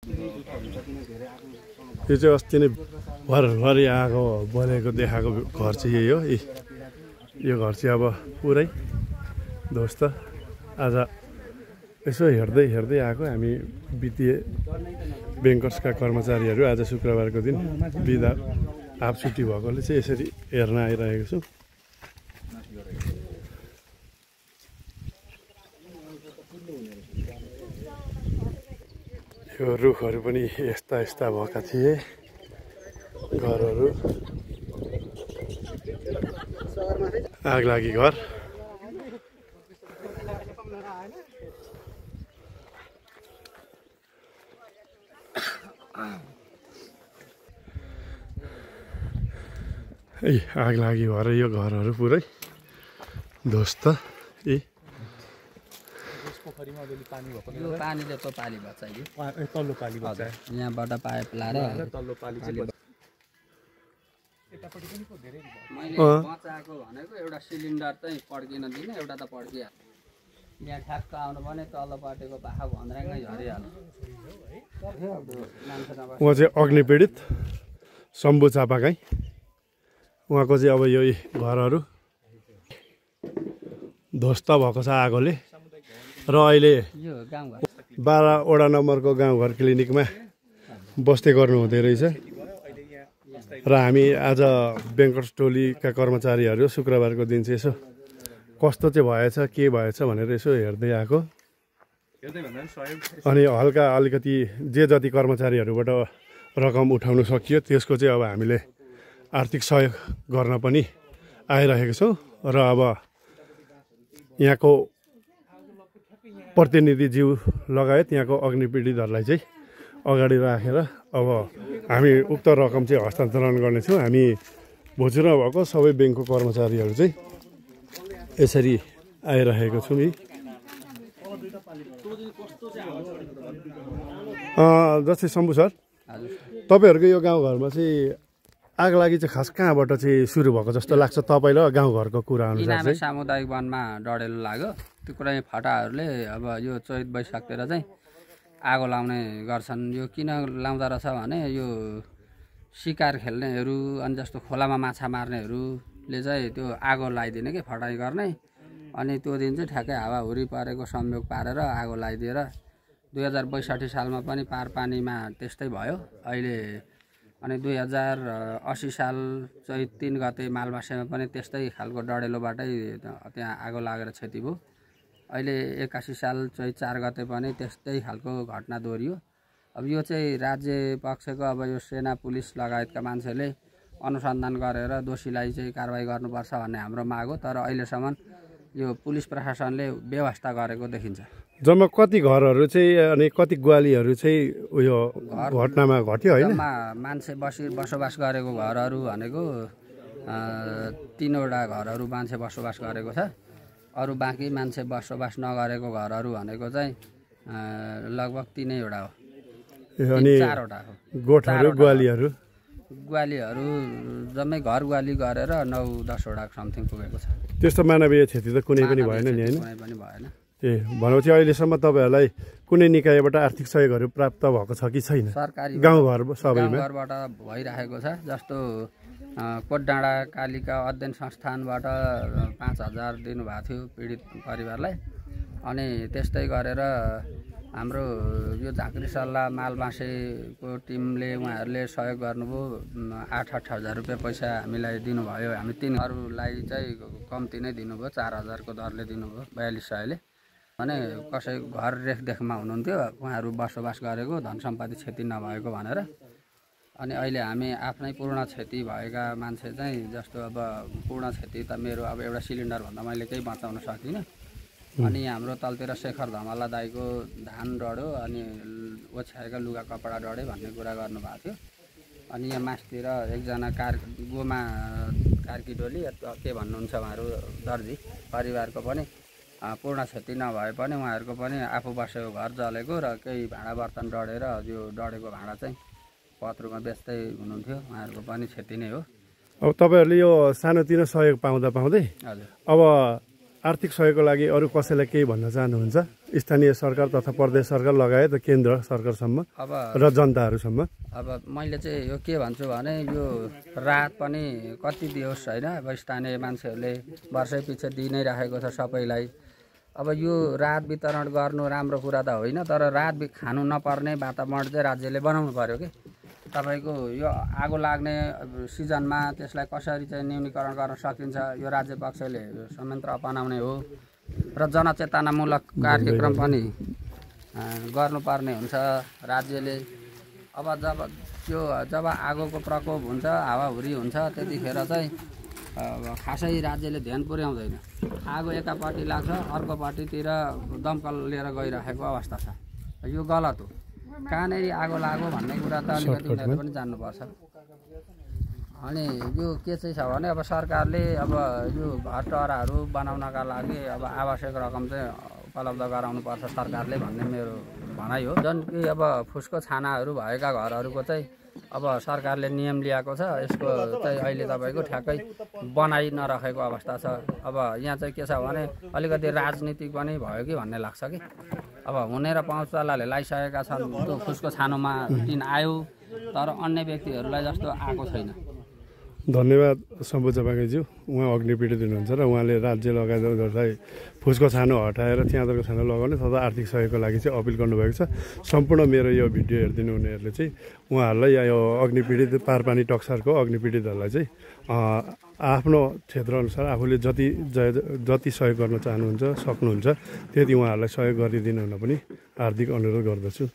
यो चाहिँ अस्ति नै भरभरि आगो बलेको देखाएको घर चाहिँ यही हो। यो घर चाहिँ अब पुरै ध्वस्त। आज यसो हेर्दै हेर्दै आएको हामी वित्तीय ब्याङ्कर्सका कर्मचारीहरू आज शुक्रबारको दिन बिदा हाफ छुट्टी भएकोले चाहिँ यसरी हेर्न आइरहेको छु। यो रुखहरू पनि यस्ता यस्ता भएका थिए घरहरू। आगलागी घर आगलागी भएर यो घरहरू पुरै ध्वस्त। यो पानीले त पाली बच्चा तल्लो पाली बच्चा यहाँबाट पाइप लाएर तल्लो पाली मैले बचाएको भनेको एउटा सिलिन्डर चाहिँ पड्किन दिने, एउटा त पड्किहाल्छ। यहाँ ठ्याक्क आउनु भने तल्लोपट्टिको पाखा भन्राङ्गै झरिहाल्छ। उहाँ चाहिँ अग्निपीडित शम्भु चापागाई। उहाँको चाहिँ अब यो घरहरू ध्वस्त भएको छ आगोले। र अहिले 12वटा नम्बरको गाउँघर क्लिनिकमा बस्दै गर्नु हुँदै रहेछ। र हामी आज ब्याङ्कर्स टोलीका कर्मचारीहरू शुक्रबारको दिन चाहिँ यसो कस्तो चाहिँ भएछ के भएछ भनेर यसो हेर्दै आएको। अनि हल्का अलिकति जे जति कर्मचारीहरूबाट रकम उठाउनु सकियो त्यसको चाहिँ अब हामीले आर्थिक सहयोग गर्न पनि आइरहेको छौँ। र अब यहाँको प्रतिनिधिज्यू लगायत यहाँको अग्निपीडितहरूलाई चाहिँ अगाडि राखेर अब हामी उक्त रकम चाहिँ हस्तान्तरण गर्नेछौँ। हामी भोजुरा भएको सबै ब्याङ्कको कर्मचारीहरू चाहिँ यसरी आइरहेको छौँ। जस्तै शम्भु सर, तपाईँहरूको यो गाउँघरमा चाहिँ आगलागी चाहिँ खास कहाँबाट चाहिँ सुरु भएको जस्तो लाग्छ तपाईँलाई गाउँघरको कुरा अनुसार चाहिँ? सामुदायिक वनमा डढेलो लाग्यो। त्यो कुरा फटाहरूले अब यो चैत वैशाखतिर चाहिँ आगो लाउने गर्छन्। यो किन लाउँदो रहेछ भने यो शिकार खेल्नेहरू अनि जस्तो खोलामा माछा मार्नेहरूले चाहिँ त्यो आगो लगाइदिने कि फटाइ गर्ने। अनि त्यो दिन चाहिँ ठ्याक्कै हावाहुरी परेको संयोग पारेर आगो लगाइदिएर 2062 सालमा पनि पारपानीमा त्यस्तै भयो। अहिले अनि 2080 साल चैत 3 गते मालबासेमा पनि त्यस्तै खालको डढेलोबाटै त्यहाँ आगो लागेर क्षति भयो। अहिले 81 साल चैत 4 गते पनि त्यस्तै खालको घटना दोहोरियो। अब यो चाहिँ राज्य पक्षको अब यो सेना पुलिस लगायतका मान्छेले अनुसन्धान गरेर दोषीलाई चाहिँ कारवाही गर्नुपर्छ भन्ने हाम्रो माग हो। तर अहिलेसम्म यो पुलिस प्रशासनले व्यवस्था गरेको देखिन्छ। जम्मा कति घरहरू चाहिँ अनि कति ग्वालीहरू चाहिँ उयो घटनामा घट्यो होइन? मान्छे बसोबास गरेको घरहरू भनेको 3वटा घरहरू मान्छे बसोबास गरेको छ। अरू बाँकी मान्छे बसोबास नगरेको घरहरू भनेको चाहिँ लगभग 3वटा हो। अनि 4वटा हो। गोठाहरू ग्वालीहरू जम्मै घर ग्वाली गरेर 9-10वटा समथिङ पुगेको छ। त्यस्तो मानवीय क्षति त कुनै पनि भएन नि होइन? कुनै पनि भएन। भनेपछि अहिलेसम्म तपाईँहरूलाई कुनै निकायबाट आर्थिक सहयोगहरू प्राप्त भएको छ कि छैन? सरकारी गाउँघर सबैमा गाउँघरबाट भइरहेको छ। जस्तो कोटडाँडा कालिका अध्ययन संस्थानबाट 5000 दिनुभएको थियो पीडित परिवारलाई। अनि त्यस्तै गरेर हाम्रो यो झाँक्री सल्लाह मालबासेको टिमले उहाँहरूले सहयोग गर्नुभयो। 8-8 हजार रुपियाँ पैसा हामीलाई दिनुभयो। हामी 3हरूलाई चाहिँ कम्ती नै दिनुभयो, 4000को दरले दिनुभयो 4200ले। भने कसै घर रेखदेखमा हुनुहुन्थ्यो, उहाँहरू बसोबास गरेको धन सम्पत्ति क्षति नभएको भनेर। अनि अहिले हामी आफ्नै पूर्ण क्षति भएका मान्छे चाहिँ जस्तो अब पूर्ण क्षति त मेरो अब एउटा सिलिन्डरभन्दा मैले केही बचाउन सकिनँ। अनि हाम्रो तलतिर शेखर धमला दाईको धान डढ्यो अनि ओछ्याएका लुगा कपडा डढे भन्ने कुरा गर्नुभएको थियो। अनि यहाँ मासतिर एकजना गोमा कार्की डोली के भन्नुहुन्छ उहाँहरू दर्जी परिवारको पनि पूर्ण क्षति नभए पनि उहाँहरूको पनि आफू बसेको घर जलेको र केही भाँडा बर्तन डढेर यो डढेको भाँडा चाहिँ पत्रुमा बेच्दै हुनुहुन्थ्यो। उहाँहरूको पनि क्षति नै हो। अब तपाईँहरूले यो सानोतिनो सहयोग पाउँदै हजुर अब आर्थिक सहयोगको लागि अरू कसैलाई केही भन्न चाहनुहुन्छ स्थानीय सरकार तथा प्रदेश सरकार लगायत केन्द्र सरकारसम्म अब र जनताहरूसम्म? अब मैले चाहिँ यो के भन्छु भने यो राहत पनि कति दियोस् होइन। अब स्थानीय मान्छेहरूले वर्षै पछि दिइ नै राखेको छ सबैलाई। अब यो राहत वितरण गर्नु राम्रो कुरा त होइन, तर राहत खानु नपर्ने वातावरण चाहिँ राज्यले बनाउनु पर्यो कि। तपाईँको यो आगो लाग्ने सिजनमा त्यसलाई कसरी चाहिँ न्यूनीकरण गर्न सकिन्छ यो राज्य पक्षले संयन्त्र अपनाउने हो र जनचेतनामूलक कार्यक्रम पनि गर्नुपर्ने हुन्छ राज्यले। अब जब आगोको प्रकोप हुन्छ, हावाहुरी हुन्छ, त्यतिखेर चाहिँ खासै राज्यले ध्यान पुर्याउँदैन। आगो एकापट्टि लाग्छ, अर्कोपट्टितिर दमकल लिएर गइरहेको अवस्था छ। यो गलत हो। कहाँनिर आगो लाग्यो भन्ने कुरा त अलिकति उनीहरूले पनि जान्नुपर्छ। अनि यो के चाहिँ छ भने अब सरकारले अब यो घरटराहरू बनाउनका लागि अब आवश्यक रकम चाहिँ उपलब्ध गराउनुपर्छ सरकारले भन्ने मेरो भनाइ हो। जुन कि अब फुसको छानाहरू भएका घरहरूको चाहिँ अब सरकारले नियम ल्याएको छ, यसको चाहिँ अहिले तपाईँको ठ्याक्कै बनाइ नराखेको अवस्था छ। अब यहाँ चाहिँ के छ भने अलिकति राजनीतिक पनि भयो कि भन्ने लाग्छ कि। अब हुने र पाउँचालाले लगाइसकेका छन्, त्यो फुसको छानोमा टिन आयो, तर अन्य व्यक्तिहरूलाई जस्तो आएको छैन। धन्यवाद सम्बोजा बागैज्यू। उहाँ अग्निपीडित हुनुहुन्छ र उहाँले राज्य लगायतलाई फुसको छानो हटाएर च्यादरको छानो लगाउने तथा आर्थिक सहयोगको लागि चाहिँ अपिल गर्नुभएको छ। सम्पूर्ण मेरो यो भिडियो हेरिदिनु हुनेहरूले चाहिँ उहाँहरूलाई यो अग्निपीडित पारपानी टक्सारको अग्निपीडितहरूलाई चाहिँ आफ्नो क्षेत्रअनुसार आफूले जति सहयोग गर्न चाहनुहुन्छ सक्नुहुन्छ त्यति उहाँहरूलाई सहयोग गरिदिनु हुन पनि हार्दिक अनुरोध गर्दछु।